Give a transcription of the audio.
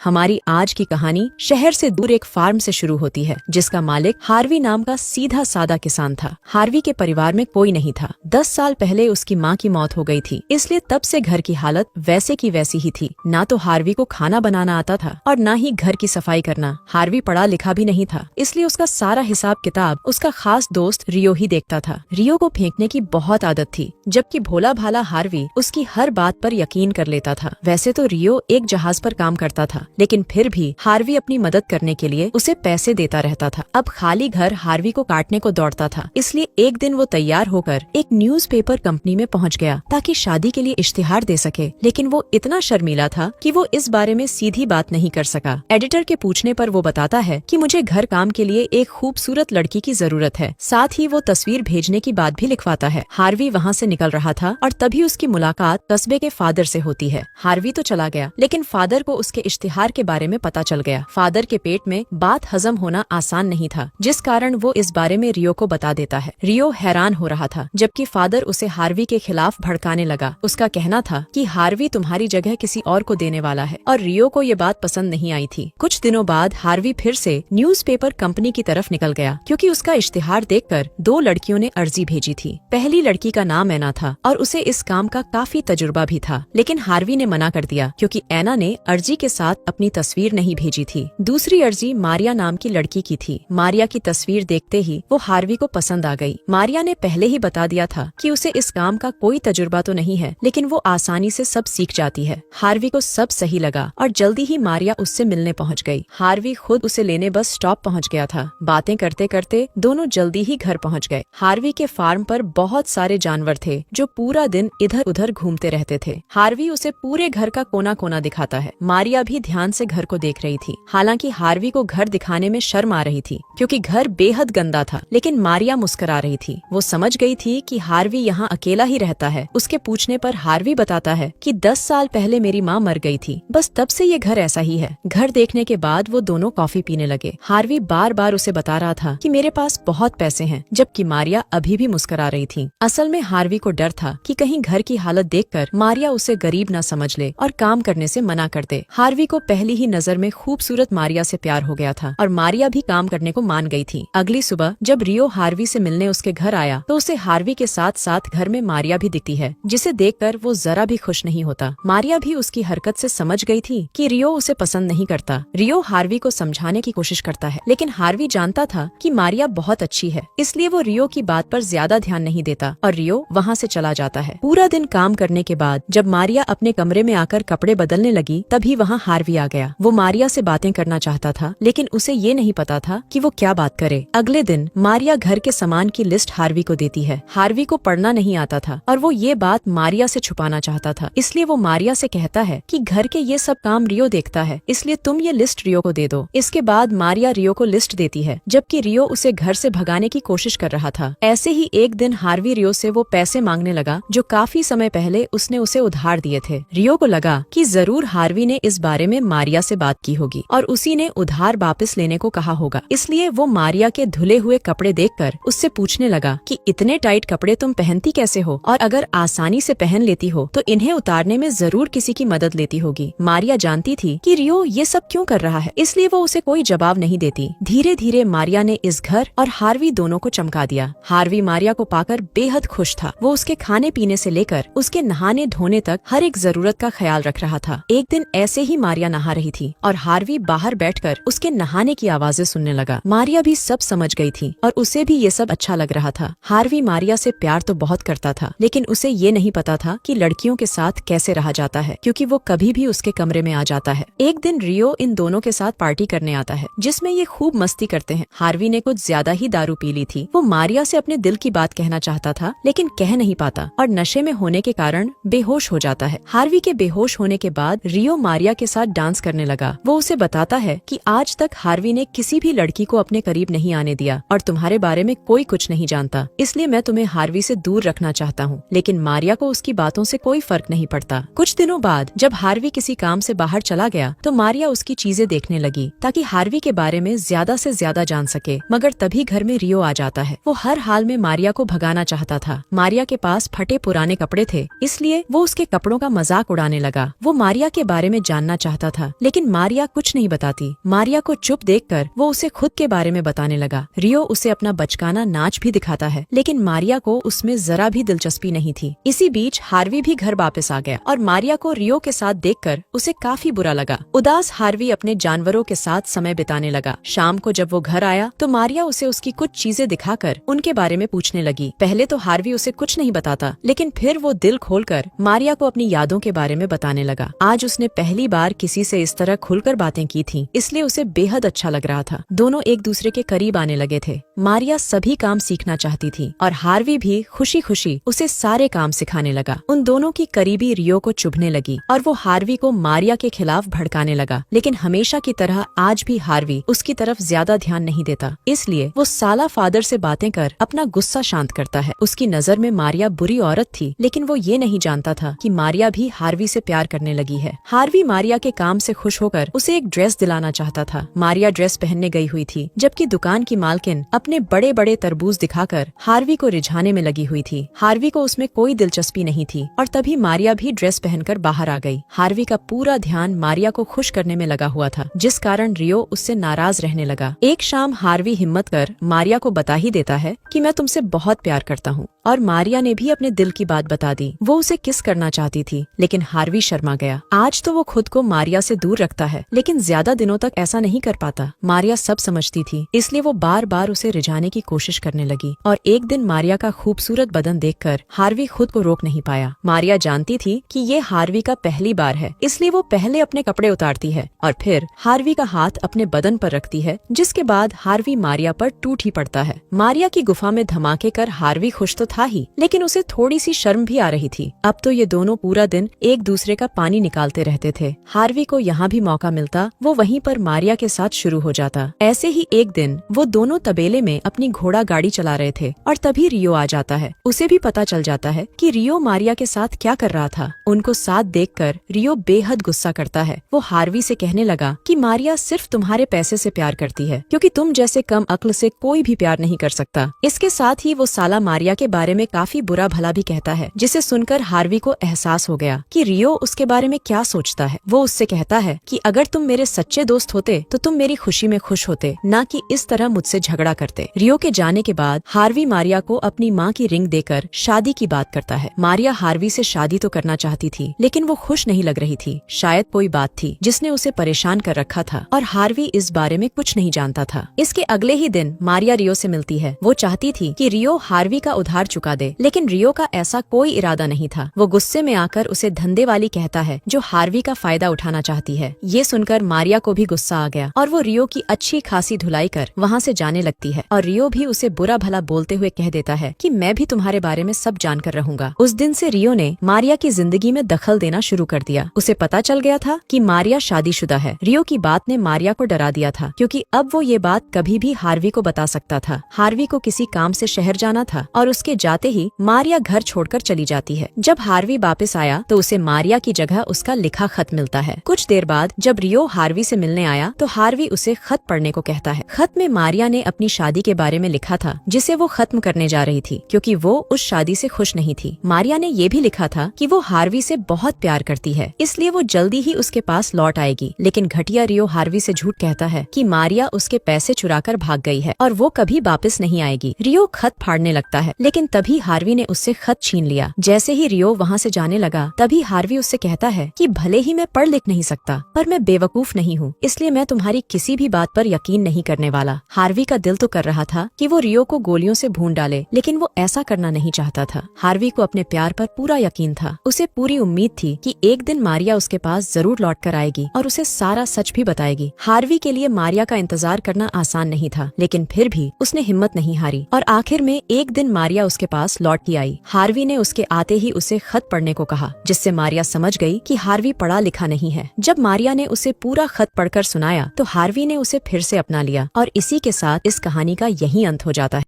हमारी आज की कहानी शहर से दूर एक फार्म से शुरू होती है, जिसका मालिक हार्वी नाम का सीधा सादा किसान था। हार्वी के परिवार में कोई नहीं था। 10 साल पहले उसकी माँ की मौत हो गई थी, इसलिए तब से घर की हालत वैसे की वैसी ही थी। ना तो हार्वी को खाना बनाना आता था और ना ही घर की सफाई करना। हार्वी पढ़ा लिखा भी नहीं था, इसलिए उसका सारा हिसाब किताब उसका खास दोस्त रियो ही देखता था। रियो को फेंकने की बहुत आदत थी, जबकि भोला भाला हार्वी उसकी हर बात पर यकीन कर लेता था। वैसे तो रियो एक जहाज पर काम करता था, लेकिन फिर भी हार्वी अपनी मदद करने के लिए उसे पैसे देता रहता था। अब खाली घर हार्वी को काटने को दौड़ता था, इसलिए एक दिन वो तैयार होकर एक न्यूज़पेपर कंपनी में पहुंच गया ताकि शादी के लिए इश्तिहार दे सके। लेकिन वो इतना शर्मीला था कि वो इस बारे में सीधी बात नहीं कर सका। एडिटर के पूछने पर वो बताता है कि मुझे घर काम के लिए एक खूबसूरत लड़की की जरूरत है। साथ ही वो तस्वीर भेजने की बात भी लिखवाता है। हार्वी वहाँ से निकल रहा था और तभी उसकी मुलाकात कस्बे के फादर से होती है। हार्वी तो चला गया, लेकिन फादर को उसके इश्तिहार के बारे में पता चल गया। फादर के पेट में बात हजम होना आसान नहीं था, जिस कारण वो इस बारे में रियो को बता देता है। रियो हैरान हो रहा था, जबकि फादर उसे हार्वी के खिलाफ भड़काने लगा। उसका कहना था कि हार्वी तुम्हारी जगह किसी और को देने वाला है, और रियो को ये बात पसंद नहीं आई थी। कुछ दिनों बाद हार्वी फिर से न्यूज़पेपर कंपनी की तरफ निकल गया, क्योंकि उसका इश्तिहार देखकर 2 लड़कियों ने अर्जी भेजी थी। पहली लड़की का नाम ऐना था और उसे इस काम का काफी तजुर्बा भी था, लेकिन हार्वी ने मना कर दिया क्योंकि ऐना ने अर्जी के साथ अपनी तस्वीर नहीं भेजी थी। दूसरी अर्जी मारिया नाम की लड़की की थी। मारिया की तस्वीर देखते ही वो हार्वी को पसंद आ गई। मारिया ने पहले ही बता दिया था कि उसे इस काम का कोई तजुर्बा तो नहीं है, लेकिन वो आसानी से सब सीख जाती है। हार्वी को सब सही लगा और जल्दी ही मारिया उससे मिलने पहुंच गई। हार्वी खुद उसे लेने बस स्टॉप पहुंच गया था। बातें करते करते दोनों जल्दी ही घर पहुंच गए। हार्वी के फार्म पर बहुत सारे जानवर थे जो पूरा दिन इधर उधर घूमते रहते थे। हार्वी उसे पूरे घर का कोना कोना दिखाता है। मारिया भी ध्यान से घर को देख रही थी। हालांकि हार्वी को घर दिखाने में शर्म आ रही थी, क्योंकि घर बेहद गंदा था, लेकिन मारिया मुस्कुरा रही थी। वो समझ गई थी कि हार्वी यहाँ अकेला ही रहता है। उसके पूछने पर हार्वी बताता है कि 10 साल पहले मेरी माँ मर गई थी, बस तब से ये घर ऐसा ही है। घर देखने के बाद वो दोनों कॉफी पीने लगे। हार्वी बार बार उसे बता रहा था कि मेरे पास बहुत पैसे हैं, जबकि मारिया अभी भी मुस्कुरा रही थी। असल में हार्वी को डर था कि कहीं घर की हालत देखकर मारिया उसे गरीब न समझ ले और काम करने से मना कर दे। हार्वी को पहली ही नजर में खूबसूरत मारिया से प्यार हो गया था और मारिया भी काम करने को मान गई थी। अगली सुबह जब रियो हार्वी से मिलने उसके घर आया तो उसे हार्वी के साथ साथ घर में मारिया भी दिखती है, जिसे देखकर वो जरा भी खुश नहीं होता। मारिया भी उसकी हरकत से समझ गई थी कि रियो उसे पसंद नहीं करता। रियो हार्वी को समझाने की कोशिश करता है, लेकिन हार्वी जानता था कि मारिया बहुत अच्छी है, इसलिए वो रियो की बात पर ज्यादा ध्यान नहीं देता और रियो वहाँ से चला जाता है। पूरा दिन काम करने के बाद जब मारिया अपने कमरे में आकर कपड़े बदलने लगी, तभी वहाँ हार्वी आ गया। वो मारिया से बातें करना चाहता था, लेकिन उसे ये नहीं पता था कि वो क्या बात करे। अगले दिन मारिया घर के सामान की लिस्ट हार्वी को देती है। हार्वी को पढ़ना नहीं आता था और वो ये बात मारिया से छुपाना चाहता था, इसलिए वो मारिया से कहता है कि घर के ये सब काम रियो देखता है, इसलिए तुम ये लिस्ट रियो को दे दो। इसके बाद मारिया रियो को लिस्ट देती है, जबकि रियो उसे घर से भगाने की कोशिश कर रहा था। ऐसे ही एक दिन हार्वी रियो से वो पैसे मांगने लगा जो काफी समय पहले उसने उसे उधार दिए थे। रियो को लगा कि जरूर हार्वी ने इस बारे में मारिया से बात की होगी और उसी ने उधार वापस लेने को कहा होगा, इसलिए वो मारिया के धुले हुए कपड़े देखकर उससे पूछने लगा कि इतने टाइट कपड़े तुम पहनती कैसे हो, और अगर आसानी से पहन लेती हो तो इन्हें उतारने में जरूर किसी की मदद लेती होगी। मारिया जानती थी कि रियो ये सब क्यों कर रहा है, इसलिए वो उसे कोई जवाब नहीं देती। धीरे धीरे मारिया ने इस घर और हार्वी दोनों को चमका दिया। हार्वी मारिया को पाकर बेहद खुश था। वो उसके खाने पीने से लेकर उसके नहाने धोने तक हर एक जरूरत का ख्याल रख रहा था। एक दिन ऐसे ही मारिया नहा रही थी और हार्वी बाहर बैठकर उसके नहाने की आवाजें सुनने लगा। मारिया भी सब समझ गई थी और उसे भी ये सब अच्छा लग रहा था। हार्वी मारिया से प्यार तो बहुत करता था, लेकिन उसे ये नहीं पता था कि लड़कियों के साथ कैसे रहा जाता है, क्योंकि वो कभी भी उसके कमरे में आ जाता है। एक दिन रियो इन दोनों के साथ पार्टी करने आता है, जिसमें ये खूब मस्ती करते हैं। हार्वी ने कुछ ज्यादा ही दारू पी ली थी। वो मारिया से अपने दिल की बात कहना चाहता था, लेकिन कह नहीं पाता और नशे में होने के कारण बेहोश हो जाता है। हार्वी के बेहोश होने के बाद रियो मारिया के साथ डांस करने लगा। वो उसे बताता है कि आज तक हार्वी ने किसी भी लड़की को अपने करीब नहीं आने दिया और तुम्हारे बारे में कोई कुछ नहीं जानता, इसलिए मैं तुम्हें हार्वी से दूर रखना चाहता हूँ। लेकिन मारिया को उसकी बातों से कोई फर्क नहीं पड़ता। कुछ दिनों बाद जब हार्वी किसी काम से बाहर चला गया तो मारिया उसकी चीजें देखने लगी ताकि हार्वी के बारे में ज्यादा से ज्यादा जान सके, मगर तभी घर में रियो आ जाता है। वो हर हाल में मारिया को भगाना चाहता था। मारिया के पास फटे पुराने कपड़े थे, इसलिए वो उसके कपड़ों का मजाक उड़ाने लगा। वो मारिया के बारे में जानना चाहता था था, लेकिन मारिया कुछ नहीं बताती। मारिया को चुप देखकर वो उसे खुद के बारे में बताने लगा। रियो उसे अपना बचकाना नाच भी दिखाता है, लेकिन मारिया को उसमें जरा भी दिलचस्पी नहीं थी। इसी बीच हार्वी भी घर वापस आ गया और मारिया को रियो के साथ देखकर उसे काफी बुरा लगा। उदास हार्वी अपने जानवरों के साथ समय बिताने लगा। शाम को जब वो घर आया तो मारिया उसे उसकी कुछ चीजें दिखाकर उनके बारे में पूछने लगी। पहले तो हार्वी उसे कुछ नहीं बताता, लेकिन फिर वो दिल खोलकर मारिया को अपनी यादों के बारे में बताने लगा। आज उसने पहली बार किसी से इस तरह खुलकर बातें की थी, इसलिए उसे बेहद अच्छा लग रहा था। दोनों एक दूसरे के करीब आने लगे थे। मारिया सभी काम सीखना चाहती थी और हार्वी भी खुशी खुशी उसे सारे काम सिखाने लगा। उन दोनों की करीबी रियो को चुभने लगी और वो हार्वी को मारिया के खिलाफ भड़काने लगा, लेकिन हमेशा की तरह आज भी हार्वी उसकी तरफ ज्यादा ध्यान नहीं देता। इसलिए वो साला फादर से बातें कर अपना गुस्सा शांत करता है। उसकी नजर में मारिया बुरी औरत थी, लेकिन वो ये नहीं जानता था कि मारिया भी हार्वी से प्यार करने लगी है। हार्वी मारिया के काम से खुश होकर उसे एक ड्रेस दिलाना चाहता था। मारिया ड्रेस पहनने गई हुई थी, जबकि दुकान की मालकिन अपने बड़े बड़े तरबूज दिखाकर हार्वी को रिझाने में लगी हुई थी। हार्वी को उसमें कोई दिलचस्पी नहीं थी और तभी मारिया भी ड्रेस पहनकर बाहर आ गई। हार्वी का पूरा ध्यान मारिया को खुश करने में लगा हुआ था, जिस कारण रियो उससे नाराज रहने लगा। एक शाम हार्वी हिम्मत कर मारिया को बता ही देता है कि मैं तुमसे बहुत प्यार करता हूँ, और मारिया ने भी अपने दिल की बात बता दी। वो उसे किस करना चाहती थी, लेकिन हार्वी शर्मा गया। आज तो वो खुद को मारिया से दूर रखता है, लेकिन ज्यादा दिनों तक ऐसा नहीं कर पाता। मारिया सब समझती थी, इसलिए वो बार बार उसे रिझाने की कोशिश करने लगी। और एक दिन मारिया का खूबसूरत बदन देखकर हार्वी खुद को रोक नहीं पाया। मारिया जानती थी कि ये हार्वी का पहली बार है, इसलिए वो पहले अपने कपड़े उतारती है और फिर हार्वी का हाथ अपने बदन पर रखती है, जिसके बाद हार्वी मारिया पर टूट ही पड़ता है। मारिया की गुफा में धमाके कर हार्वी खुश तो था ही, लेकिन उसे थोड़ी सी शर्म भी आ रही थी। अब तो ये दोनों पूरा दिन एक दूसरे का पानी निकालते रहते थे। हार्वी को यहाँ भी मौका मिलता, वो वहीं पर मारिया के साथ शुरू हो जाता। ऐसे ही एक दिन वो दोनों तबेले में अपनी घोड़ा गाड़ी चला रहे थे और तभी रियो आ जाता है। उसे भी पता चल जाता है कि रियो मारिया के साथ क्या कर रहा था। उनको साथ देखकर रियो बेहद गुस्सा करता है। वो हार्वी से कहने लगा कि मारिया सिर्फ तुम्हारे पैसे से प्यार करती है, क्योंकि तुम जैसे कम अक्ल से कोई भी प्यार नहीं कर सकता। इसके साथ ही वो साला मारिया के बारे में काफी बुरा भला भी कहता है, जिसे सुनकर हार्वी को एहसास हो गया कि रियो उसके बारे में क्या सोचता है। वो उससे कहता है कि अगर तुम मेरे सच्चे दोस्त होते तो तुम मेरी खुशी में खुश होते, न कि इस तरह मुझसे झगड़ा करते। रियो के जाने के बाद हार्वी मारिया को अपनी माँ की रिंग देकर शादी की बात करता है। मारिया हार्वी से शादी तो करना चाहती थी, लेकिन वो खुश नहीं लग रही थी। शायद कोई बात थी जिसने उसे परेशान कर रखा था और हार्वी इस बारे में कुछ नहीं जानता था। इसके अगले ही दिन मारिया रियो से मिलती है। वो चाहती थी कि रियो हार्वी का उधार चुका दे, लेकिन रियो का ऐसा कोई इरादा नहीं था। वो गुस्से में आकर उसे धंधे वाली कहता है, जो हार्वी का फायदा उठाना चाहती है। ये सुनकर मारिया को भी गुस्सा आ गया और वो रियो की अच्छी खासी धुलाई कर वहाँ से जाने लगती है। और रियो भी उसे बुरा भला बोलते हुए कह देता है कि मैं भी तुम्हारे बारे में सब जानकर रहूंगा। उस दिन से रियो ने मारिया की जिंदगी में दखल देना शुरू कर दिया। उसे पता चल गया था कि मारिया शादीशुदा है। रियो की बात ने मारिया को डरा दिया था, क्योंकि अब वो ये बात कभी भी हार्वी को बता सकता था। हार्वी को किसी काम से शहर जाना था और उसके जाते ही मारिया घर छोड़कर चली जाती है। जब हार्वी वापस आया तो उसे मारिया की जगह उसका लिखा खत मिलता है। कुछ देर बाद जब रियो हार्वी से मिलने आया तो हार्वी उसे खत पढ़ने को कहता है। खत में मारिया ने अपनी शादी के बारे में लिखा था, जिसे वो खत्म करने जा रही थी, क्योंकि वो उस शादी से खुश नहीं थी। मारिया ने ये भी लिखा था कि वो हार्वी से बहुत प्यार करती है, इसलिए वो जल्दी ही उसके पास लौट आएगी। लेकिन घटिया रियो हार्वी से झूठ कहता है कि मारिया उसके पैसे चुराकर भाग गई है और वो कभी वापस नहीं आएगी। रियो खत फाड़ने लगता है, लेकिन तभी हार्वी ने उससे खत छीन लिया। जैसे ही रियो वहाँ से जाने लगा, तभी हार्वी उससे कहता है कि भले ही मैं पढ़ लिख नहीं सकता, पर मैं बेवकूफ नहीं हूँ, इसलिए मैं तुम्हारी किसी भी बात पर यकीन नहीं करने वाला। हार्वी का दिल तो कर रहा था कि वो रियो को गोलियों से भून डाले, लेकिन वो ऐसा करना नहीं चाहता था। हार्वी को अपने प्यार पर पूरा यकीन था। उसे पूरी उम्मीद थी कि एक दिन मारिया उसके पास जरूर लौट कर आएगी और उसे सारा सच भी बताएगी। हार्वी के लिए मारिया का इंतजार करना आसान नहीं था, लेकिन फिर भी उसने हिम्मत नहीं हारी और आखिर में एक दिन मारिया उसके पास लौट के आई। हार्वी ने उसके आते ही उसे खत पढ़ने को कहा, जिससे मारिया समझ गई कि हार्वी पढ़ा लिखा नहीं है। जब मारिया ने उसे पूरा खत पढ़कर सुनाया तो हार्वी ने उसे फिर से अपना लिया और इसी के साथ इस कहानी का यही अंत हो जाता है।